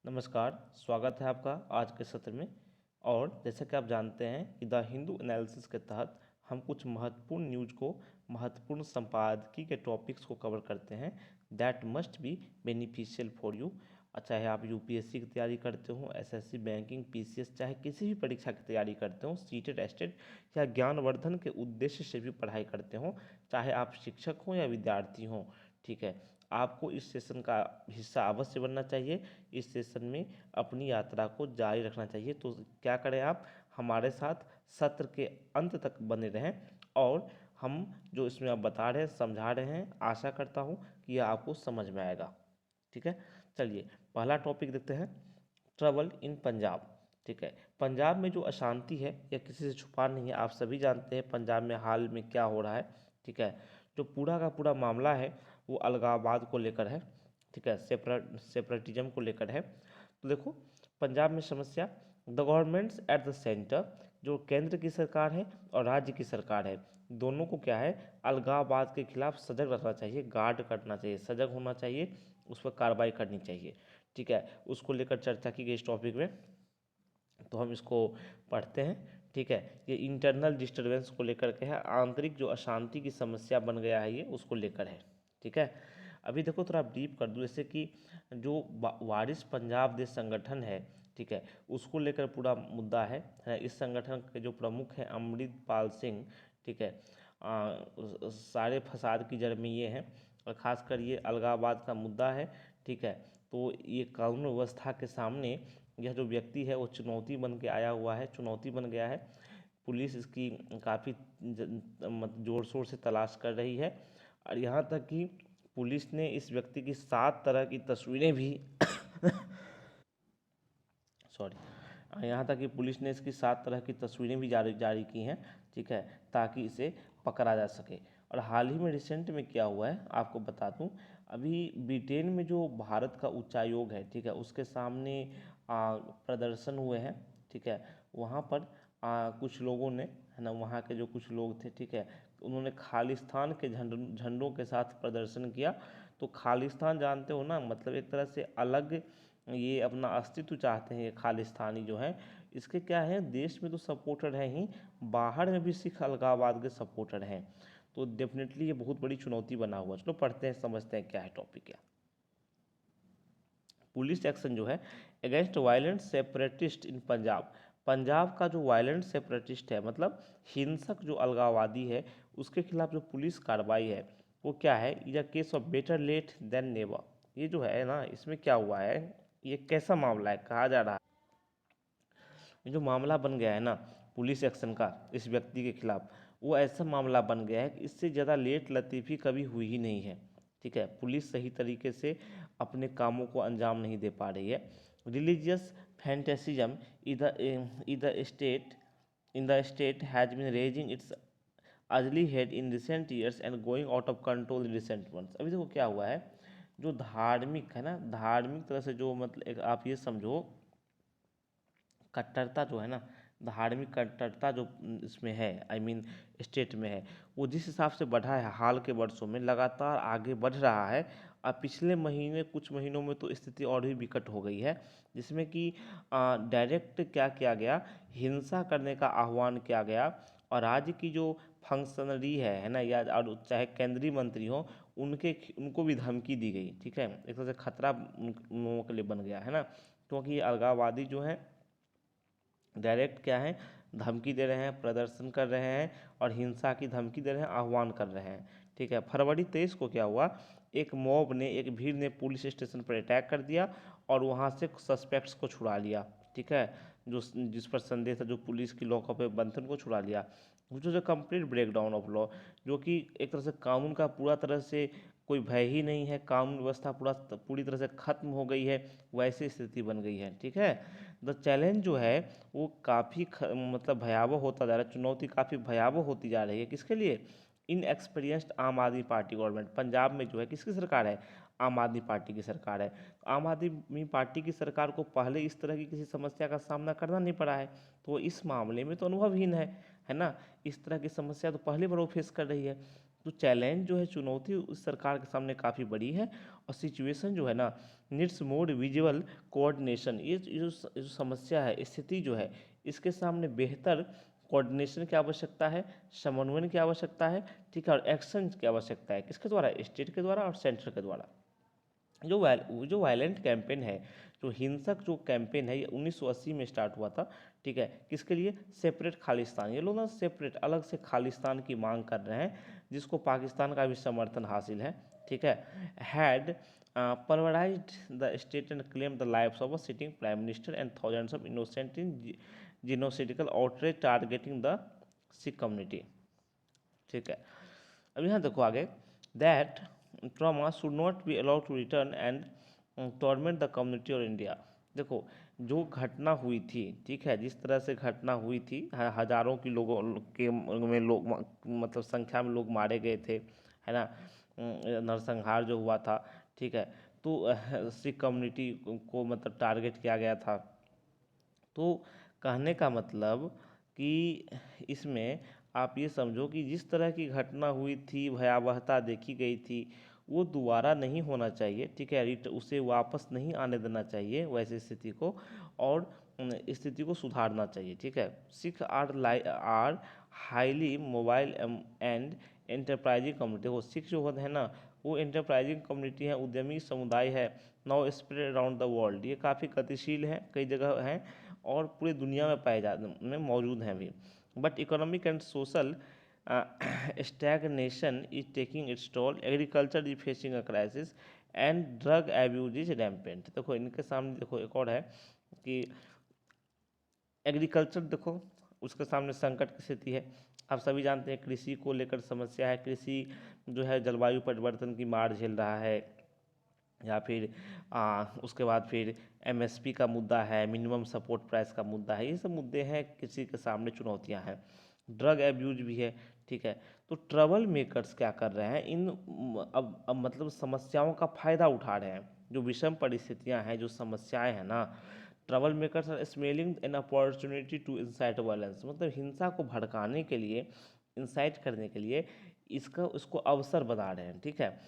नमस्कार, स्वागत है आपका आज के सत्र में। और जैसा कि आप जानते हैं कि द हिंदू एनालिसिस के तहत हम कुछ महत्वपूर्ण न्यूज को, महत्वपूर्ण संपादकीय के टॉपिक्स को कवर करते हैं that must be beneficial for you. चाहे आप यूपीएससी की तैयारी करते हो, एसएससी, बैंकिंग, पीसीएस, चाहे किसी भी परीक्षा की तैयारी करते हो, सीटेट, एस्टेट या ज्ञानवर्धन के उद्देश्य से भी पढ़ाई करते हो, चाहे आप शिक्षक हो या विद्यार्थी हो, ठीक है, आपको इस सेशन का हिस्सा अवश्य बनना चाहिए। इस सेशन में अपनी यात्रा को जारी रखना चाहिए। तो क्या करें, आप हमारे साथ सत्र के अंत तक बने रहें और हम जो इसमें आप बता रहे हैं, समझा रहे हैं, आशा करता हूँ कि यह आपको समझ में आएगा। ठीक है, चलिए पहला टॉपिक देखते हैं, ट्रबल इन पंजाब। ठीक है, पंजाब में जो अशांति है यह किसी से छुपा नहीं है, आप सभी जानते हैं पंजाब में हाल में क्या हो रहा है। ठीक है, जो पूरा का पूरा मामला है वो अलगाववाद को लेकर है। ठीक है, सेपरेटिज्म को लेकर है। तो देखो, पंजाब में समस्या, the governments at the centre, जो केंद्र की सरकार है और राज्य की सरकार है, दोनों को क्या है, अलगाववाद के खिलाफ सजग रहना चाहिए, गार्ड करना चाहिए, सजग होना चाहिए, उस पर कार्रवाई करनी चाहिए। ठीक है, उसको लेकर चर्चा की गई इस टॉपिक में, तो हम इसको पढ़ते हैं। ठीक है, ये इंटरनल डिस्टरबेंस को लेकर के है, आंतरिक जो अशांति की समस्या बन गया है ये उसको लेकर है। ठीक है, अभी देखो थोड़ा ब्रीफ कर दूँ, जैसे कि जो वारिस पंजाब देश संगठन है, ठीक है, उसको लेकर पूरा मुद्दा है। इस संगठन के जो प्रमुख हैं अमृतपाल सिंह, ठीक है, सारे फसाद की जड़ में ये हैं और ख़ासकर ये अलगाववाद का मुद्दा है। ठीक है, तो ये कानून व्यवस्था के सामने यह जो व्यक्ति है वो चुनौती बन के आया हुआ है, चुनौती बन गया है। पुलिस इसकी काफ़ी जोर शोर से तलाश कर रही है और यहाँ तक कि पुलिस ने इस व्यक्ति की 7 तरह की तस्वीरें भी सॉरी, यहाँ तक कि पुलिस ने इसकी 7 तरह की तस्वीरें भी जारी जारी की हैं। ठीक है, ताकि इसे पकड़ा जा सके। और हाल ही में रिसेंट में क्या हुआ है आपको बता दूं, अभी ब्रिटेन में जो भारत का उच्चायोग है, ठीक है, उसके सामने प्रदर्शन हुए हैं। ठीक है, वहाँ पर कुछ लोगों ने, है ना, वहाँ के जो कुछ लोग थे, ठीक है, उन्होंने खालिस्तान के झंडों के साथ प्रदर्शन किया। तो खालिस्तान जानते हो ना, मतलब एक तरह से अलग, ये अपना अस्तित्व चाहते हैं ये खालिस्तानी जो है। इसके क्या है, देश में तो सपोर्टर हैं ही, बाहर में भी सिख अलगाववाद के सपोर्टर हैं। तो डेफिनेटली ये बहुत बड़ी चुनौती बना हुआ। चलो पढ़ते हैं, समझते हैं क्या है टॉपिक। क्या पुलिस एक्शन जो है अगेंस्ट वायलेंट सेपरेटिस्ट इन पंजाब, पंजाब का जो वायलेंट सेपरेटिस्ट है, मतलब हिंसक जो अलगाववादी है, उसके खिलाफ जो पुलिस कार्रवाई है वो क्या है, यह case of better late than never. ये जो है ना, इसमें क्या हुआ है, ये कैसा मामला है, कहा जा रहा है, ये जो मामला बन गया है ना पुलिस एक्शन का इस व्यक्ति के खिलाफ, वो ऐसा मामला बन गया है कि इससे ज़्यादा लेट लतीफ़ी कभी हुई ही नहीं है। ठीक है, पुलिस सही तरीके से अपने कामों को अंजाम नहीं दे पा रही है। Religious fanaticism the state in the state has been raising its ugly head in recent years and going out of control in recent months। अभी देखो क्या हुआ है, जो धार्मिक है ना, धार्मिक तरह से जो, मतलब एक आप ये समझो, कट्टरता जो है ना, धार्मिक कट्टरता जो इसमें है, आई मीन स्टेट में है, वो जिस हिसाब से बढ़ा है हाल के वर्षों में, लगातार आगे बढ़ रहा है। और पिछले महीने, कुछ महीनों में तो स्थिति और भी विकट हो गई है, जिसमें कि डायरेक्ट क्या किया गया, हिंसा करने का आह्वान किया गया। और राज्य की जो फंक्शनरी है ना, या और चाहे केंद्रीय मंत्री हो, उनको भी धमकी दी गई। ठीक है, एक तरह से खतरा उन लोगों के लिए बन गया है ना, क्योंकि ये अलगाववादी जो है डायरेक्ट क्या है, धमकी दे रहे हैं, प्रदर्शन कर रहे हैं और हिंसा की धमकी दे रहे हैं, आह्वान कर रहे हैं। ठीक है, फरवरी 23 को क्या हुआ, एक मॉब ने, एक भीड़ ने पुलिस स्टेशन पर अटैक कर दिया और वहाँ से सस्पेक्ट्स को छुड़ा लिया। ठीक है, जो जिस पर संदेह था, जो पुलिस की लॉकअप में बंद थे, उनको छुड़ा लिया। Which was a complete break down of law, जो कि एक तरह से कानून का पूरा तरह से कोई भय ही नहीं है, कानून व्यवस्था पूरी तरह से खत्म हो गई है, वैसी स्थिति बन गई है। ठीक है, द चैलेंज जो है वो काफ़ी मतलब भयावह होता जा रहा है, चुनौती काफ़ी भयावह होती जा रही है। किसके लिए, इन एक्सपीरियंस्ड आम आदमी पार्टी गवर्नमेंट, पंजाब में जो है किसकी सरकार है, आम आदमी पार्टी की सरकार है। आम आदमी पार्टी की सरकार को पहले इस तरह की किसी समस्या का सामना करना नहीं पड़ा है, तो इस मामले में तो अनुभवहीन है ना, इस तरह की समस्या तो पहली बार वो फेस कर रही है। तो चैलेंज जो है, चुनौती उस सरकार के सामने काफ़ी बड़ी है। और सिचुएशन जो है ना, नीड्स मोर विजुअल कोऑर्डिनेशन। ये जो समस्या है, स्थिति जो है, इसके सामने बेहतर कोऑर्डिनेशन की आवश्यकता है, समन्वय की आवश्यकता है, ठीक है, और एक्शन की आवश्यकता है। किसके द्वारा? स्टेट के द्वारा और सेंटर के द्वारा। जो वायलेंट कैंपेन है, जो हिंसक जो कैंपेन है, ये 1980 में स्टार्ट हुआ था, ठीक है। किसके लिए? सेपरेट खालिस्तान। ये लोग ना सेपरेट, अलग से खालिस्तान की मांग कर रहे हैं, जिसको पाकिस्तान का भी समर्थन हासिल है, ठीक है। Had pulverized the state and claimed the lives of a sitting prime minister and thousands of innocent in genocidal outrage targeting the Sikh community, ठीक है। अब यहाँ देखो आगे, that trauma should not be allowed to return and torment the community और India. देखो, जो घटना हुई थी, ठीक है, जिस तरह से घटना हुई थी, हजारों की लोगों के में लोग मतलब संख्या में लोग मारे गए थे, है ना, नरसंहार जो हुआ था, ठीक है। तो सिख कम्युनिटी को मतलब टारगेट किया गया था। तो कहने का मतलब कि इसमें आप ये समझो कि जिस तरह की घटना हुई थी, भयावहता देखी गई थी, वो दोबारा नहीं होना चाहिए, ठीक है। उसे वापस नहीं आने देना चाहिए वैसी स्थिति को, और स्थिति को सुधारना चाहिए, ठीक है। Sikh are highly mobile and enterprising community. वो सिख जो होते हैं ना, वो एंटरप्राइजिंग कम्युनिटी है, उद्यमी समुदाय है, now spread around the world. ये काफ़ी गतिशील है, कई जगह हैं, और पूरी दुनिया में पाए जाते में मौजूद हैं अभी। But economic and social stagnation is taking it's toll, agriculture is facing a crisis and drug abuse is rampant. देखो इनके सामने देखो एक और है कि एग्रीकल्चर, देखो उसके सामने संकट की स्थिति है। आप सभी जानते हैं कृषि को लेकर समस्या है, कृषि जो है जलवायु परिवर्तन की मार झेल रहा है, या फिर उसके बाद फिर एमएसपी का मुद्दा है, मिनिमम सपोर्ट प्राइस का मुद्दा है। ये सब मुद्दे हैं, किसी के सामने चुनौतियां हैं। ड्रग एब्यूज भी है, ठीक है। तो ट्रबल मेकर्स क्या कर रहे हैं, अब मतलब समस्याओं का फायदा उठा रहे हैं। जो विषम परिस्थितियां हैं, जो समस्याएं हैं ना, trouble makers are smelling an opportunity to incite violence. मतलब हिंसा को भड़काने के लिए, इंसाइट करने के लिए इसको अवसर बना रहे हैं, ठीक है।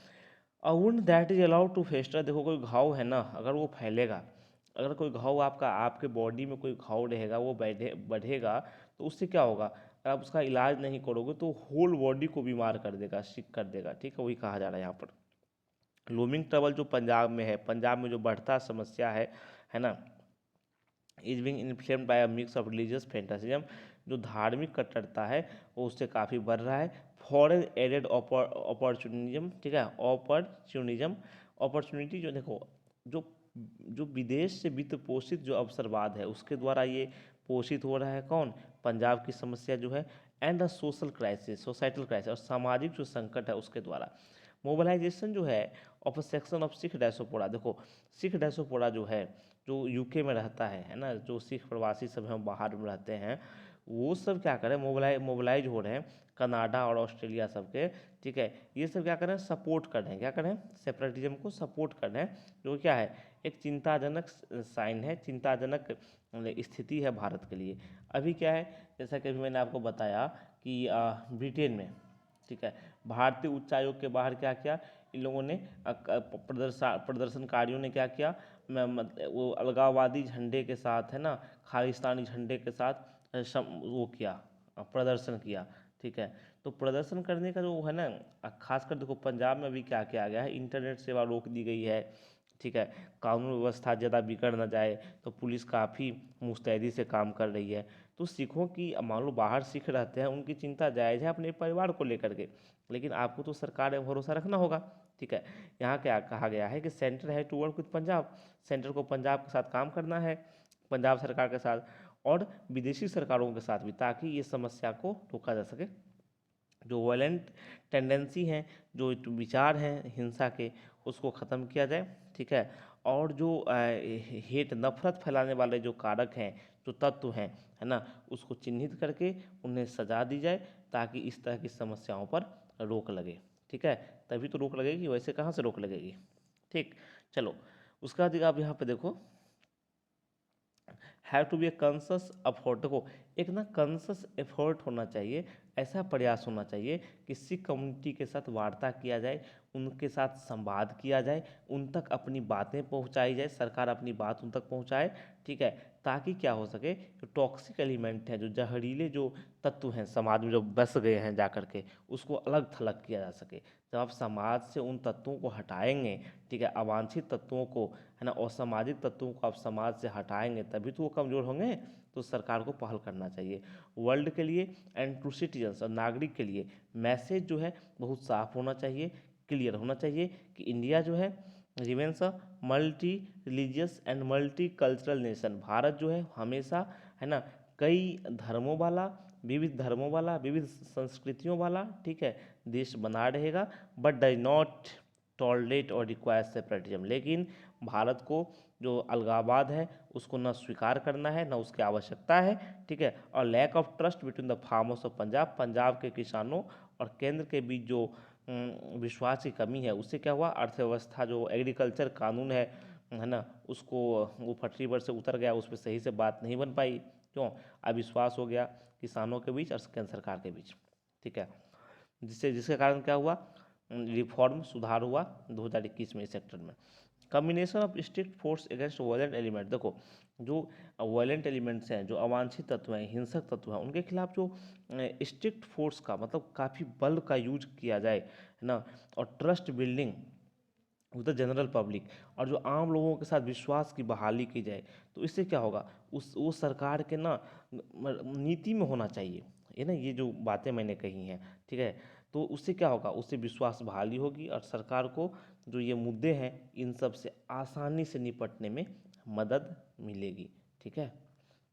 A wound that is allowed to fester. देखो कोई घाव है ना, अगर वो फैलेगा, अगर कोई घाव आपके बॉडी में कोई घाव रहेगा, वो बढ़ेगा, तो उससे क्या होगा? अगर आप उसका इलाज नहीं करोगे तो होल बॉडी को बीमार कर देगा, सिक कर देगा, ठीक है। वही कहा जा रहा है यहाँ पर। लूमिंग ट्रबल जो पंजाब में है, पंजाब में जो बढ़ता समस्या है ना, is being inflamed by a mix of religious fanaticism. जो धार्मिक कट्टरता है वो उससे काफ़ी बढ़ रहा है। फॉरेन एडेड अपॉर्चुनिज्म, ठीक है, अपॉर्चुनिटी जो देखो, जो जो विदेश से वित्त पोषित जो अवसरवाद है, उसके द्वारा ये पोषित हो रहा है। कौन? पंजाब की समस्या जो है, and the social crisis, societal crisis, और सामाजिक जो संकट है उसके द्वारा। मोबिलाइजेशन जो है of a section of Sikh diaspora. देखो सिख डायस्पोरा जो है, जो यूके में रहता है ना, जो सिख प्रवासी सब हैं बाहर में रहते हैं, वो सब क्या करें, मोबिलाइज हो रहे हैं कनाडा और ऑस्ट्रेलिया सबके, ठीक है। ये सब क्या कर रहे हैं? सपोर्ट कर रहे हैं, क्या कर रहे हैं? सेपरेटिज्म को सपोर्ट कर रहे हैं, जो क्या है, एक चिंताजनक साइन है, चिंताजनक स्थिति है भारत के लिए। अभी क्या है, जैसा कि अभी मैंने आपको बताया कि ब्रिटेन में, ठीक है, भारतीय उच्चायोग के बाहर क्या किया इन लोगों ने, प्रदर्शनकारियों ने क्या किया, वो अलगाववादी झंडे के साथ, है ना, खालिस्तानी झंडे के साथ वो किया, प्रदर्शन किया, ठीक है। तो प्रदर्शन करने का जो है ना, खासकर देखो पंजाब में भी क्या किया गया है, इंटरनेट सेवा रोक दी गई है, ठीक है। कानून व्यवस्था ज़्यादा बिगड़ ना जाए, तो पुलिस काफ़ी मुस्तैदी से काम कर रही है। तो सिखों की, मान लो बाहर सिख रहते हैं, उनकी चिंता जायज़ है अपने परिवार को लेकर के, लेकिन आपको तो सरकार में भरोसा रखना होगा, ठीक है। यहाँ क्या कहा गया है कि सेंटर है to work with Punjab, centre को पंजाब के साथ काम करना है, पंजाब सरकार के साथ और विदेशी सरकारों के साथ भी, ताकि ये समस्या को रोका जा सके। जो वायलेंट टेंडेंसी हैं, जो विचार हैं हिंसा के, उसको ख़त्म किया जाए, ठीक है। और जो हेट, नफरत फैलाने वाले जो कारक हैं, जो तत्व हैं, है ना, उसको चिन्हित करके उन्हें सजा दी जाए, ताकि इस तरह की समस्याओं पर रोक लगे, ठीक है। तभी तो रोक लगेगी, वैसे कहाँ से रोक लगेगी, ठीक। चलो उसके बाद आप यहाँ पे देखो, have to be a conscious effort. देखो एक ना कंसस एफर्ट होना चाहिए, ऐसा प्रयास होना चाहिए कि सिख कम्युनिटी के साथ वार्ता किया जाए, उनके साथ संवाद किया जाए, उन तक अपनी बातें पहुंचाई जाए, सरकार अपनी बात उन तक पहुंचाए, ठीक है, ताकि क्या हो सके, जो टॉक्सिक एलिमेंट हैं, जो जहरीले जो तत्व हैं समाज में जो बस गए हैं जा करके, उसको अलग थलग किया जा सके। जब आप समाज से उन तत्वों को हटाएंगे, ठीक है, अवांछित तत्वों को, है ना, असामाजिक तत्वों को आप समाज से हटाएंगे तभी तो वो कमज़ोर होंगे। तो सरकार को पहल करना चाहिए वर्ल्ड के लिए एंड टू सिटीजन्स, और नागरिक के लिए मैसेज जो है बहुत साफ होना चाहिए, क्लियर होना चाहिए कि इंडिया जो है remains a multi religious and multi cultural nation. Bharat जो है हमेशा, है ना, कई धर्मों वाला, विविध धर्मों वाला, विविध संस्कृतियों वाला, ठीक है, देश बना रहेगा, बट डज नॉट टॉलरेट और रिक्वायर सेपरेटिज्म। लेकिन भारत को जो अलगाववाद है उसको न स्वीकार करना है, न उसकी आवश्यकता है, ठीक है। और lack of trust between the farmers of Punjab, Punjab के किसानों और केंद्र के बीच जो विश्वास की कमी है, उससे क्या हुआ, अर्थव्यवस्था जो एग्रीकल्चर कानून है ना, उसको वो पटरी पर से उतर गया, उस पर सही से बात नहीं बन पाई। क्यों? अविश्वास हो गया किसानों के बीच और केंद्र सरकार के बीच, ठीक है, जिसके कारण क्या हुआ, रिफॉर्म सुधार हुआ 2021 में इस सेक्टर में। Combination of strict force against violent element. देखो जो वायलेंट एलिमेंट्स हैं, जो अवांछित तत्व हैं, हिंसक तत्व हैं, उनके खिलाफ जो स्ट्रिक्ट फोर्स का मतलब काफ़ी बल का यूज किया जाए, है ना, और trust building with the general public, और जो आम लोगों के साथ विश्वास की बहाली की जाए, तो इससे क्या होगा, उस वो सरकार के ना नीति में होना चाहिए, ये ना, ये जो बातें मैंने कही हैं, ठीक है, तो उससे क्या होगा, उससे विश्वास बहाली होगी और सरकार को जो ये मुद्दे हैं इन सब से आसानी से निपटने में मदद मिलेगी, ठीक है।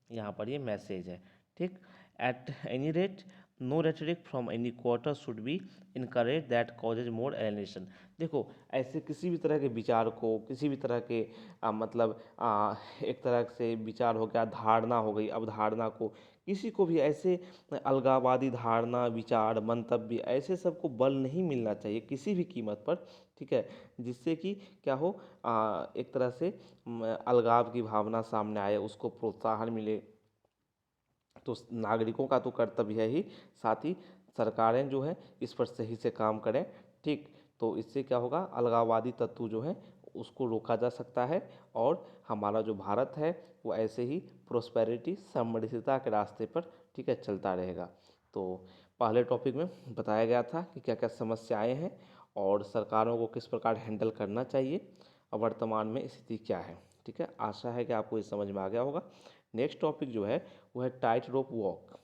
यहाँ पर ये मैसेज है, ठीक। At any rate no rhetoric from any quarter should be encourage that causes more alienation. देखो ऐसे किसी भी तरह के विचार को, किसी भी तरह के मतलब एक तरह से विचार हो गया, धारणा हो गई, अवधारणा को, किसी को भी ऐसे अलगाववादी धारणा, विचार, मंतव्य, ऐसे सबको बल नहीं मिलना चाहिए किसी भी कीमत पर, ठीक है, जिससे कि क्या हो, एक तरह से अलगाव की भावना सामने आए, उसको प्रोत्साहन मिले। तो नागरिकों का तो कर्तव्य है ही, साथ ही सरकारें जो है इस पर सही से काम करें, ठीक। तो इससे क्या होगा, अलगाववादी तत्व जो है उसको रोका जा सकता है और हमारा जो भारत है वो ऐसे ही प्रोस्पेरिटी, समृद्धता के रास्ते पर, ठीक है, चलता रहेगा। तो पहले टॉपिक में बताया गया था कि क्या क्या समस्याएं हैं और सरकारों को किस प्रकार हैंडल करना चाहिए और वर्तमान में स्थिति क्या है, ठीक है। आशा है कि आपको ये समझ में आ गया होगा। नेक्स्ट टॉपिक जो है वो है टाइट रोप वॉक।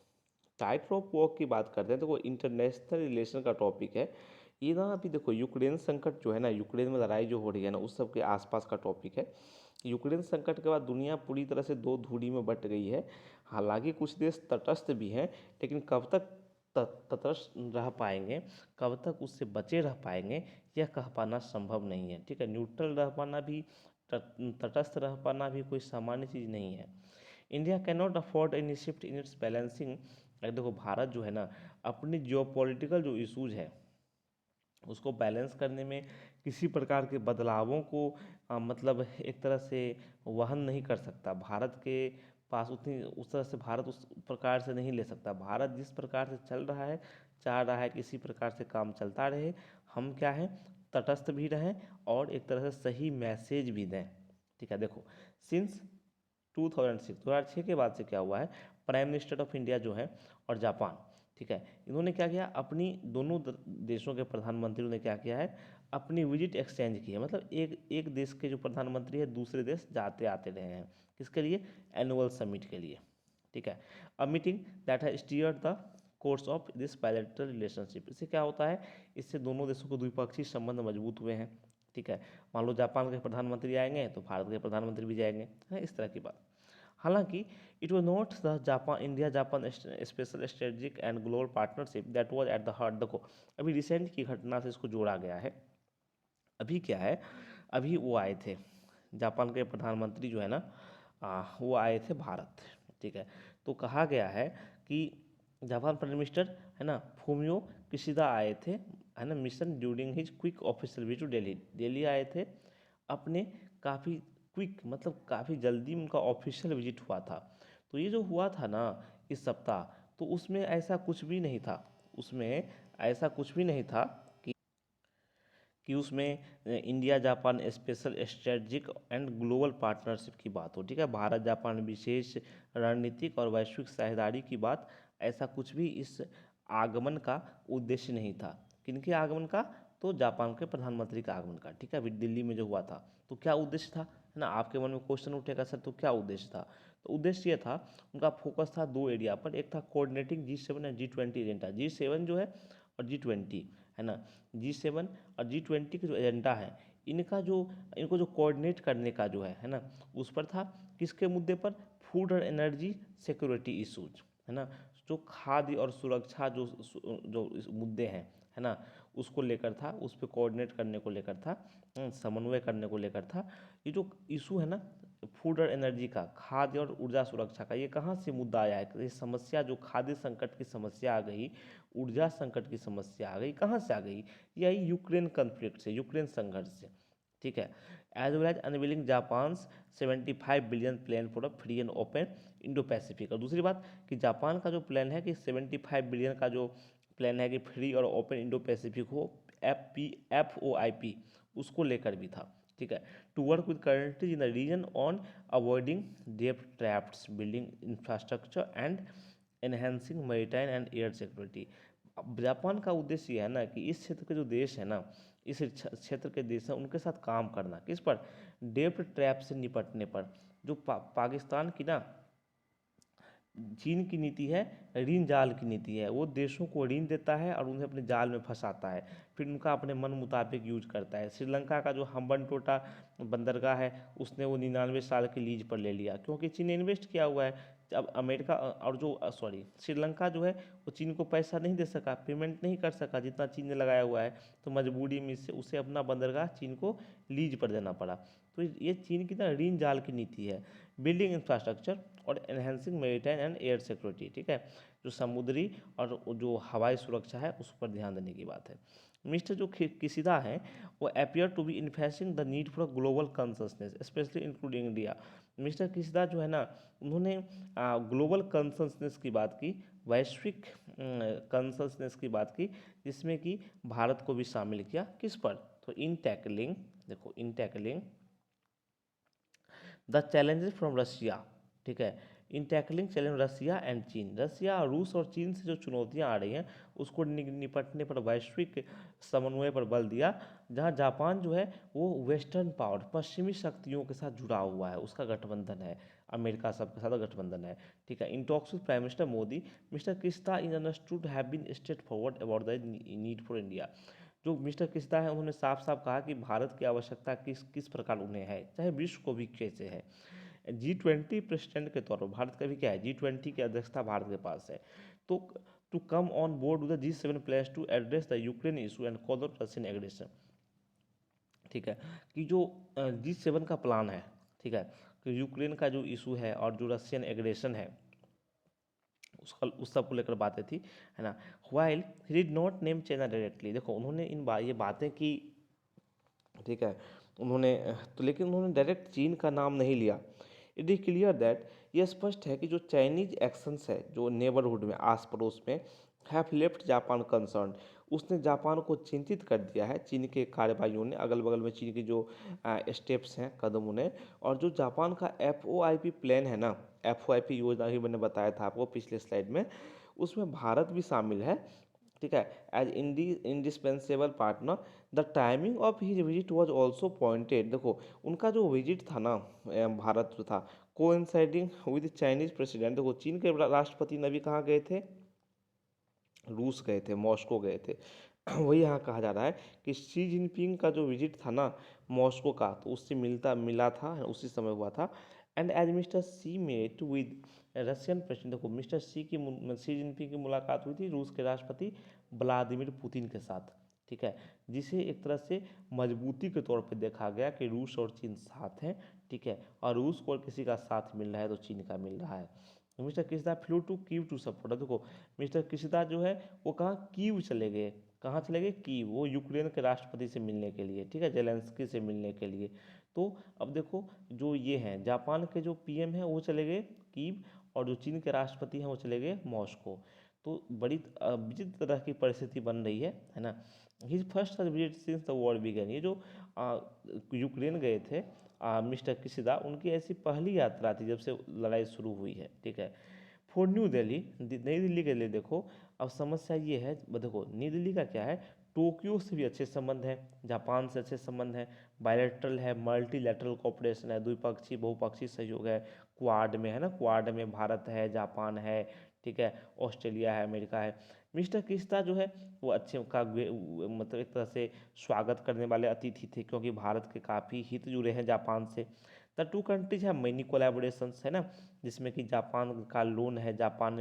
टाइट रोप वॉक की बात करते हैं तो वो इंटरनेशनल रिलेशन का टॉपिक है। ये ना अभी देखो यूक्रेन संकट जो है ना, यूक्रेन में लड़ाई जो हो रही है ना, उस सब के आसपास का टॉपिक है। यूक्रेन संकट के बाद दुनिया पूरी तरह से दो धुरी में बट गई है। हालांकि कुछ देश तटस्थ भी हैं, लेकिन कब तक तटस्थ रह पाएंगे, कब तक उससे बचे रह पाएंगे, यह कह पाना संभव नहीं है, ठीक है। न्यूट्रल रह पाना भी, तटस्थ रह पाना भी कोई सामान्य चीज़ नहीं है। India can not afford any shift in its balancing. देखो भारत जो है ना, अपनी जियोपॉलिटिकल जो इशूज है उसको बैलेंस करने में किसी प्रकार के बदलावों को मतलब एक तरह से वहन नहीं कर सकता। भारत के पास उतनी, उस तरह से भारत उस प्रकार से नहीं ले सकता। भारत जिस प्रकार से चल रहा है, चाह रहा है कि इसी प्रकार से काम चलता रहे, हम क्या है, तटस्थ भी रहें और एक तरह से सही मैसेज भी दें, ठीक है। देखो सिंस 2006 के बाद से क्या हुआ है, प्राइम मिनिस्टर ऑफ इंडिया जो है और जापान, ठीक है, इन्होंने क्या किया, अपनी दोनों देशों के प्रधानमंत्रियों ने क्या किया है, अपनी विजिट एक्सचेंज की है। मतलब एक देश के जो प्रधानमंत्री है दूसरे देश जाते आते रहे हैं, किसके लिए, एनुअल समिट के लिए, ठीक है। अ मीटिंग दैट है steered the course of this bilateral relationship. इससे क्या होता है, इससे दोनों देशों के द्विपक्षीय संबंध मजबूत हुए हैं, ठीक है। मान लो जापान के प्रधानमंत्री आएंगे तो भारत के प्रधानमंत्री भी जाएंगे, है इस तरह की बात। हालांकि it was not the Japan India Japan special strategic and global partnership that was at the heart. देखो अभी रिसेंट की घटना से इसको जोड़ा गया है। अभी क्या है, अभी वो आए थे जापान के प्रधानमंत्री जो है ना, वो आए थे भारत, ठीक है। तो कहा गया है कि जापान प्राइम मिनिस्टर है ना फूमियो किशिदा आए थे, है ना, mission during his quick official visit to Delhi. Delhi आए थे अपने काफ़ी क्विक मतलब काफ़ी जल्दी उनका ऑफिशियल विजिट हुआ था। तो ये जो हुआ था ना इस सप्ताह, तो उसमें ऐसा कुछ भी नहीं था, उसमें ऐसा कुछ भी नहीं था कि उसमें India Japan special strategic and global partnership की बात हो। ठीक है, भारत जापान विशेष रणनीतिक और वैश्विक साझेदारी की बात, ऐसा कुछ भी इस आगमन का उद्देश्य नहीं था। किनके आगमन का? तो जापान के प्रधानमंत्री का आगमन का। ठीक है, अभी दिल्ली में जो हुआ था, तो क्या उद्देश्य था, है ना? आपके मन में क्वेश्चन उठेगा सर तो क्या उद्देश्य था? तो उद्देश्य ये था, उनका फोकस था दो एरिया पर। एक था coordinating G7 and G20 agenda. G7 जो है और G20, है ना? G7 और G20 के जो एजेंडा है, इनको जो कोऑर्डिनेट करने का जो है ना, उस पर था। किसके मुद्दे पर? फूड और एनर्जी सिक्योरिटी इशूज, है ना? जो खाद्य और सुरक्षा जो मुद्दे हैं, है ना, उसको लेकर था, उस पर कोऑर्डिनेट करने को लेकर था, समन्वय करने को लेकर था। ये जो इशू है ना फूड और एनर्जी का, खाद्य और ऊर्जा सुरक्षा का, ये कहाँ से मुद्दा आया है? ये समस्या जो खाद्य संकट की समस्या आ गई, ऊर्जा संकट की समस्या आ गई, कहाँ से आ गई? ये आई यूक्रेन कन्फ्लिक्ट से, यूक्रेन संघर्ष से। ठीक है, as well as unveiling Japan's 75 billion plan for a free and open Indo Pacific. और दूसरी बात कि जापान का जो प्लान है कि 75 बिलियन का जो प्लान है कि फ्री और ओपन इंडो पैसिफिक हो, FOIP, उसको लेकर भी था। ठीक है, to work with countries in the region on avoiding डेब्ट traps, building infrastructure and enhancing maritime and air security. अब जापान का उद्देश्य ये है ना कि इस क्षेत्र के जो देश है ना, इस क्षेत्र के देश हैं, उनके साथ काम करना। किस पर? डेब्ट ट्रैप से निपटने पर। जो पाकिस्तान की ना, चीन की नीति है, ऋण जाल की नीति है। वो देशों को ऋण देता है और उन्हें अपने जाल में फंसाता है, फिर उनका अपने मन मुताबिक यूज करता है। श्रीलंका का जो हम्बनटोटा बंदरगाह है, उसने वो 99 साल की लीज पर ले लिया, क्योंकि चीन ने इन्वेस्ट किया हुआ है। अब अमेरिका और जो सॉरी श्रीलंका जो है, वो चीन को पैसा नहीं दे सका, पेमेंट नहीं कर सका जितना चीन ने लगाया हुआ है, तो मजबूरी में से उसे अपना बंदरगाह चीन को लीज पर देना पड़ा। तो ये चीन की ना ऋण जाल की नीति है। बिल्डिंग इंफ्रास्ट्रक्चर और enhancing maritime and air security. ठीक है, जो समुद्री और जो हवाई सुरक्षा है उस पर ध्यान देने की बात है। मिस्टर जो किशिदा है, वो appear to be emphasising the need for global consensus specially including India. Mister Kishida जो है ना, उन्होंने ग्लोबल कंसंसनेस की बात की, वैश्विक कंसंसनेस की बात की, जिसमें कि भारत को भी शामिल किया। किस पर? तो इन टैकलिंग, देखो, in tackling the challenges from Russia. ठीक है, in tackling challenge Russia and चीन, रशिया, रूस और चीन से जो चुनौतियां आ रही हैं, उसको निपटने पर वैश्विक समन्वय पर बल दिया। जहां जापान जो है वो वेस्टर्न पावर, पश्चिमी शक्तियों के साथ जुड़ा हुआ है, उसका गठबंधन है, अमेरिका सबके साथ गठबंधन है। ठीक है, in talks with prime minister Modi, mister Kishida in understood have been straightforward about the need for India. जो मिस्टर किस्ता है, उन्होंने साफ साफ कहा कि भारत की आवश्यकता किस किस प्रकार उन्हें है, चाहे विश्व को भी कैसे है। G20 प्रेसिडेंट के तौर पर भारत का भी क्या है, G20 की अध्यक्षता भारत के पास है। तो to come on board with the G7 place to address the Ukraine issue and call out Russian aggression. ठीक है, कि जो G7 का प्लान है, ठीक है, कि यूक्रेन का जो इशू है और जो रशियन एग्रेशन है, उसका उस सब को लेकर बातें थी, है ना। While he did not name China directly, देखो उन्होंने ये बातें की, ठीक है, उन्होंने तो, लेकिन उन्होंने डायरेक्ट चीन का नाम नहीं लिया। इट इज क्लियर दैट, ये स्पष्ट है कि जो चाइनीज एक्शंस है, जो नेबरहुड में, आस पड़ोस में, हैव लेफ्ट जापान कंसर्न, उसने जापान को चिंतित कर दिया है। चीन के कार्रवाइयों ने, अगल बगल में चीन की जो स्टेप्स हैं, कदमों ने, और जो जापान का FOIP प्लान है ना, FOIP योजना ही मैंने बताया था आपको पिछले स्लाइड में, उसमें भारत भी शामिल है। ठीक है, as indispensable partner, the timing of his visit was also pointed, देखो उनका जो विजिट था ना, भारत जो था, कोइंसाइडिंग विद चाइनीज प्रेसिडेंट, देखो चीन के राष्ट्रपति ने भी कहाँ गए थे, रूस गए थे, मॉस्को गए थे। वही यहाँ कहा जा रहा है कि शी जिनपिंग का जो विजिट था ना मॉस्को का, तो उससे मिला था, उसी समय हुआ था। And as Mr Xi met with Russian president, देखो मिस्टर शी जिनपिंग की मुलाकात हुई थी रूस के राष्ट्रपति व्लादिमीर पुतिन के साथ। ठीक है, जिसे एक तरह से मजबूती के तौर पे देखा गया कि रूस और चीन साथ हैं। ठीक है, और रूस को किसी का साथ मिल रहा है तो चीन का मिल रहा है। Mr Kishida flew to Kyiv to support, देखो मिस्टर किशिदा जो है वो कहाँ, कीव चले गए। कहाँ चले गए? कीव, वो यूक्रेन के राष्ट्रपति से मिलने के लिए, ठीक है, जेलेंस्की से मिलने के लिए। तो अब देखो, जो ये हैं जापान के जो पीएम हैं वो चले गए कीव, और जो चीन के राष्ट्रपति हैं वो चले गए मॉस्को। तो बड़ी विचित्र तरह की परिस्थिति बन रही है ना। His first visit since the war began, ये जो यूक्रेन गए थे मिस्टर किशिदा, उनकी ऐसी पहली यात्रा थी जब से लड़ाई शुरू हुई है, ठीक है। फॉर न्यू दिल्ली, नई दिल्ली के लिए देखो, अब समस्या ये है, देखो नई दिल्ली का क्या है, टोक्यो से भी अच्छे संबंध है, जापान से अच्छे संबंध है, बायलैटरल है, मल्टीलैटरल कोऑपरेशन है, द्विपक्षीय बहुपक्षीय सहयोग है, क्वाड में है ना, क्वाड में भारत है, जापान है, ठीक है, ऑस्ट्रेलिया है, अमेरिका है। मिस्टर किस्ता जो है वो अच्छे का मतलब एक तरह से स्वागत करने वाले अतिथि थे, क्योंकि भारत के काफ़ी हित जुड़े हैं जापान से। द टू कंट्रीज है मैनी कोलैबोरेशंस है ना, जिसमें कि जापान का लोन है, जापान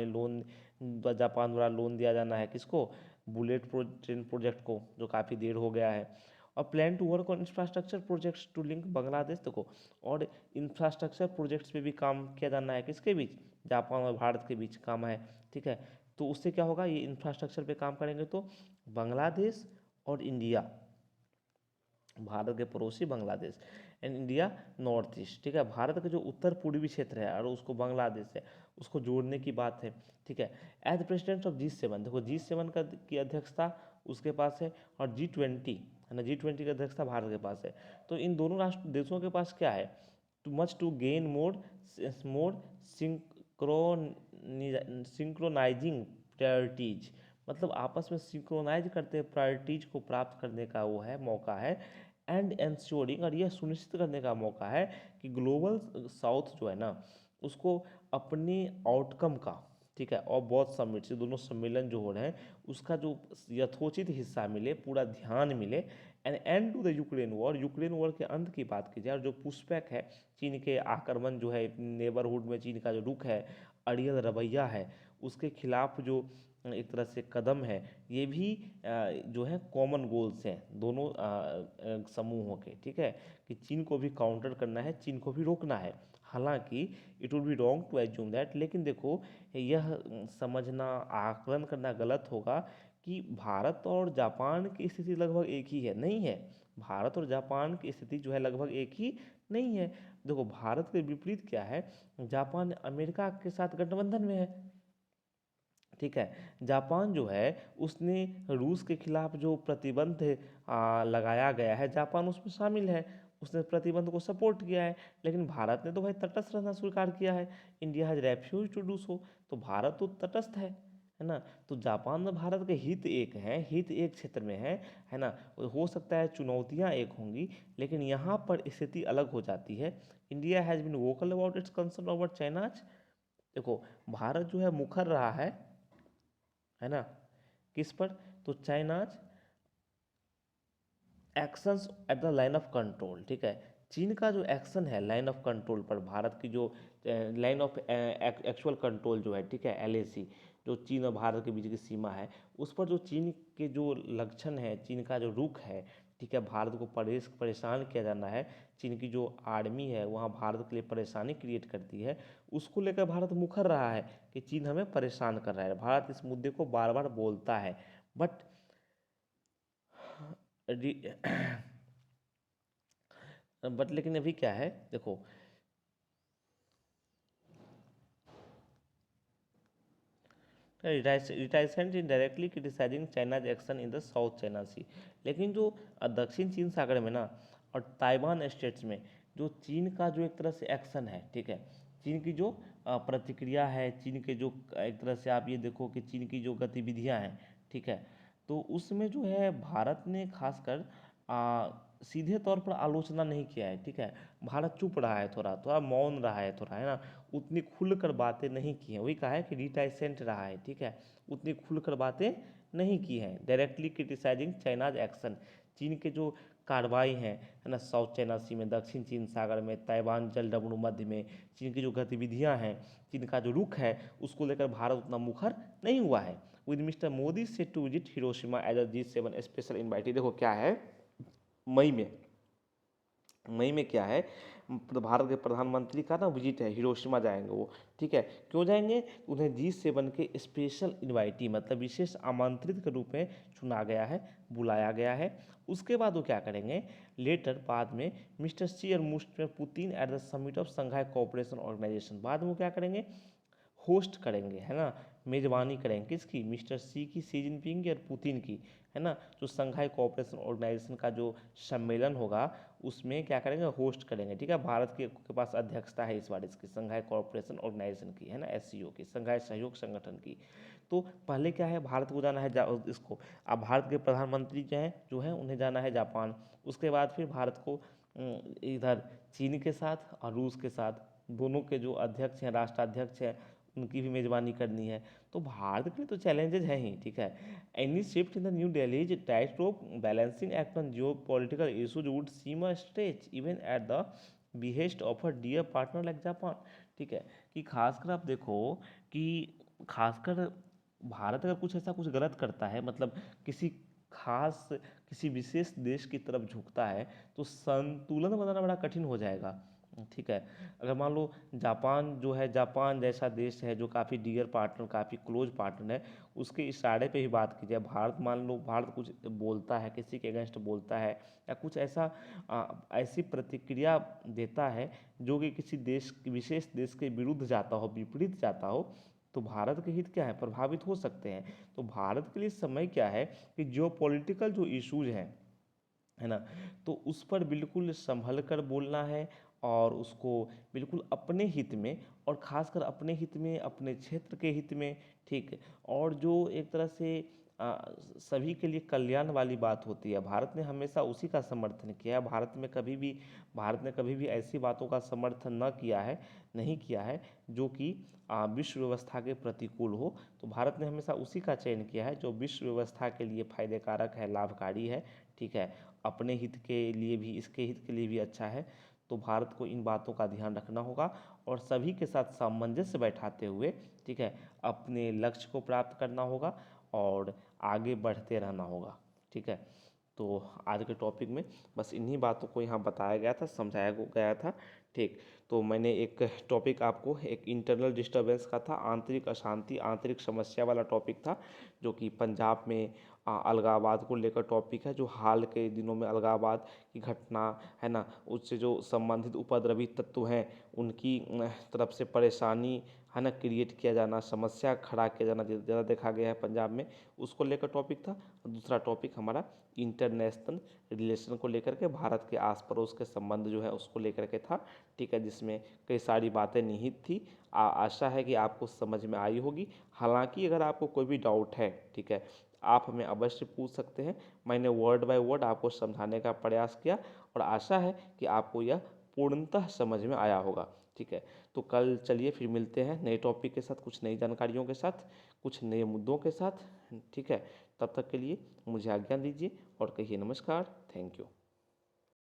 द्वारा लोन दिया जाना है किसको, ट्रेन प्रोजेक्ट को, जो काफ़ी देर हो गया है। और plan to work on infrastructure projects to link Bangladesh, देखो, और इंफ्रास्ट्रक्चर प्रोजेक्ट्स पे भी काम किया जाना है किसके बीच, जापान और भारत के बीच काम है, ठीक है। तो उससे क्या होगा, ये इंफ्रास्ट्रक्चर पे काम करेंगे तो बांग्लादेश और इंडिया, भारत के पड़ोसी Bangladesh and India north east, ठीक है, भारत का जो उत्तर पूर्वी क्षेत्र है और उसको बांग्लादेश है उसको जोड़ने की बात है, ठीक है। एज प्रेसिडेंट ऑफ G7, देखो G7 का की अध्यक्षता उसके पास है, और G20 है ना, G20 की अध्यक्षता भारत के पास है। तो इन दोनों राष्ट्र देशों के पास क्या है, to gain more synchronising priorities, मतलब आपस में सिंक्रोनाइज करते हैं प्रायोरिटीज को प्राप्त करने का वो है, मौका है। एंड एंश्योरिंग, और यह सुनिश्चित करने का मौका है कि ग्लोबल साउथ जो है ना उसको अपने आउटकम का, ठीक है, और बहुत समिट से दोनों सम्मेलन जो हो रहे हैं उसका जो यथोचित हिस्सा मिले, पूरा ध्यान मिले। And end to the Ukraine war के अंत की बात की जाए, और जो पुशबैक है, चीन के आक्रमण जो है नेबरहुड में, चीन का जो रुख है, अड़ियल रवैया है, उसके खिलाफ जो एक तरह से कदम है, ये भी जो है कॉमन गोल्स हैं दोनों समूहों के, ठीक है, कि चीन को भी काउंटर करना है, चीन को भी रोकना है। हालांकि it would be wrong to assume that, लेकिन देखो यह समझना, आकलन करना गलत होगा कि भारत और जापान की स्थिति लगभग एक ही है, नहीं है। भारत और जापान की स्थिति जो है लगभग एक ही नहीं है। देखो भारत के विपरीत क्या है, जापान अमेरिका के साथ गठबंधन में है, ठीक है। जापान जो है उसने रूस के खिलाफ जो प्रतिबंध लगाया गया है, जापान उसमें शामिल है, उसने प्रतिबंध को सपोर्ट किया है। लेकिन भारत ने तो भाई तटस्थ रहना स्वीकार किया है, India has refuse to do so, तो भारत तो तटस्थ है ना। तो जापान और भारत के हित एक हैं, हित एक क्षेत्र में है ना। हो सकता है चुनौतियां एक होंगी, लेकिन यहाँ पर स्थिति अलग हो जाती है। India has been vocal about its concern over China's, देखो भारत जो है मुखर रहा है ना, किस पर, तो China's actions at the line of control, ठीक है। चीन का जो एक्शन है लाइन ऑफ कंट्रोल पर, भारत की जो लाइन ऑफ एक्चुअल कंट्रोल जो है, ठीक है, LAC, जो चीन और भारत के बीच की सीमा है, उस पर जो चीन के जो लक्षण है, चीन का जो रुख है, ठीक है, भारत को परेशान किया जाना है, चीन की जो आर्मी है वहाँ भारत के लिए परेशानी क्रिएट करती है, उसको लेकर भारत मुखर रहा है कि चीन हमें परेशान कर रहा है। भारत इस मुद्दे को बार बार बोलता है, बट बट लेकिन अभी क्या है, देखो reticent in directly criticising China's action in the South China Sea, लेकिन जो दक्षिण चीन सागर में ना और ताइवान स्टेट्स में जो चीन का जो एक तरह से एक्शन है, ठीक है, चीन की जो प्रतिक्रिया है, चीन के जो एक तरह से आप ये देखो कि चीन की जो गतिविधियां हैं, ठीक है, तो उसमें जो है भारत ने खासकर सीधे तौर पर आलोचना नहीं किया है, ठीक है। भारत चुप रहा है, थोड़ा थोड़ा मौन रहा है, थोड़ा है ना, उतनी खुलकर बातें नहीं की हैं, वही कहा है कि रिटाइसेंट रहा है, ठीक है, उतनी खुलकर बातें नहीं की हैं। डायरेक्टली क्रिटिसाइजिंग चाइनाज एक्शन, चीन के जो कार्रवाई हैं, है ना, साउथ चाइना सी में, दक्षिण चीन सागर में, ताइवान जलडमरू मध्य में, चीन की जो गतिविधियां हैं, चीन का जो रुख है, उसको लेकर भारत उतना मुखर नहीं हुआ है। विद मिस्टर मोदी से to visit Hiroshima as a G7 special invitee, देखो क्या है, मई में क्या है, भारत के प्रधानमंत्री का ना विजिट है, हिरोशिमा जाएंगे वो, ठीक है। क्यों जाएंगे? उन्हें G7 के स्पेशल इन्वाइटी मतलब विशेष आमंत्रित के रूप में चुना गया है, बुलाया गया है। उसके बाद वो क्या करेंगे, लेटर बाद में मिस्टर शी और Mr Putin at the summit of Shanghai Cooperation Organisation, बाद में वो क्या करेंगे, होस्ट करेंगे, है ना, मेजबानी करेंगे किसकी, मिस्टर सी की, सी जिनपिंग की और पुतिन की, है ना, जो संघाई कोऑपरेशन ऑर्गेनाइजेशन का जो सम्मेलन होगा उसमें क्या करेंगे, होस्ट करेंगे, ठीक है। भारत के पास अध्यक्षता है इस बार इसकी, संघाई कोऑपरेशन ऑर्गेनाइजेशन की, है ना, SCO की, संघाई सहयोग संगठन की। तो पहले क्या है, भारत को जाना है इसको, अब भारत के प्रधानमंत्री जो है उन्हें जाना है जापान। उसके बाद फिर भारत को इधर चीन के साथ और रूस के साथ, दोनों के जो अध्यक्ष हैं, राष्ट्राध्यक्ष हैं, उनकी भी मेजबानी करनी है। तो भारत के लिए तो चैलेंजेस हैं ही, ठीक है। Any shift in the New Delhi tightrope balancing act on geopolitical issues would seem a stretch even at the behest of a dear partner like Japan, ठीक है। कि खासकर आप देखो कि खासकर भारत अगर कुछ ऐसा कुछ गलत करता है, मतलब किसी खास किसी विशेष देश की तरफ झुकता है, तो संतुलन बनाना बड़ा कठिन हो जाएगा, ठीक है। अगर मान लो जापान जो है, जापान जैसा देश है जो काफ़ी डियर पार्टनर, काफ़ी क्लोज पार्टनर है, उसके इशारे पे ही बात की जाए, भारत मान लो भारत कुछ बोलता है, किसी के अगेंस्ट बोलता है, या कुछ ऐसा ऐसी प्रतिक्रिया देता है जो कि किसी देश, विशेष देश के विरुद्ध जाता हो, विपरीत जाता हो, तो भारत के हित क्या है, प्रभावित हो सकते हैं। तो भारत के लिए समय क्या है कि जो पॉलिटिकल जो इश्यूज हैं, है ना, तो उस पर बिल्कुल संभल कर बोलना है, और उसको बिल्कुल अपने हित में, और खासकर अपने हित में, अपने क्षेत्र के हित में, ठीक है। और जो एक तरह से सभी के लिए कल्याण वाली बात होती है, भारत ने हमेशा उसी का समर्थन किया है। भारत ने कभी भी ऐसी बातों का समर्थन न किया है, नहीं किया है जो कि विश्व व्यवस्था के प्रतिकूल हो। तो भारत ने हमेशा उसी का चयन किया है जो विश्व व्यवस्था के लिए फायदे कारक है, लाभकारी है, ठीक है। अपने हित के लिए भी, इसके हित के लिए भी अच्छा है। तो भारत को इन बातों का ध्यान रखना होगा और सभी के साथ सामंजस्य बैठाते हुए, ठीक है, अपने लक्ष्य को प्राप्त करना होगा और आगे बढ़ते रहना होगा, ठीक है। तो आज के टॉपिक में बस इन्हीं बातों को यहाँ बताया गया था, समझाया गया था, ठीक। तो मैंने एक टॉपिक आपको, एक इंटरनल डिस्टर्बेंस का था, आंतरिक अशांति, आंतरिक समस्या वाला टॉपिक था, जो कि पंजाब में अलगावाद को लेकर टॉपिक है, जो हाल के दिनों में अलगावाद की घटना है ना, उससे जो संबंधित उपद्रवी तत्व हैं उनकी तरफ से परेशानी है ना, क्रिएट किया जाना, समस्या खड़ा किया जाना ज़्यादा देखा गया है पंजाब में, उसको लेकर टॉपिक था। दूसरा टॉपिक हमारा इंटरनेशनल रिलेशन को लेकर के, भारत के आस पड़ोस के संबंध जो है उसको लेकर के था, ठीक है, जिसमें कई सारी बातें निहित थी। आशा है कि आपको समझ में आई होगी। हालांकि अगर आपको कोई भी डाउट है, ठीक है, आप हमें अवश्य पूछ सकते हैं। मैंने वर्ड बाय वर्ड आपको समझाने का प्रयास किया और आशा है कि आपको यह पूर्णतः समझ में आया होगा, ठीक है। तो कल चलिए फिर मिलते हैं नए टॉपिक के साथ, कुछ नई जानकारियों के साथ, कुछ नए मुद्दों के साथ, ठीक है। तब तक के लिए मुझे आज्ञा दीजिए और कहिए नमस्कार, थैंक यू।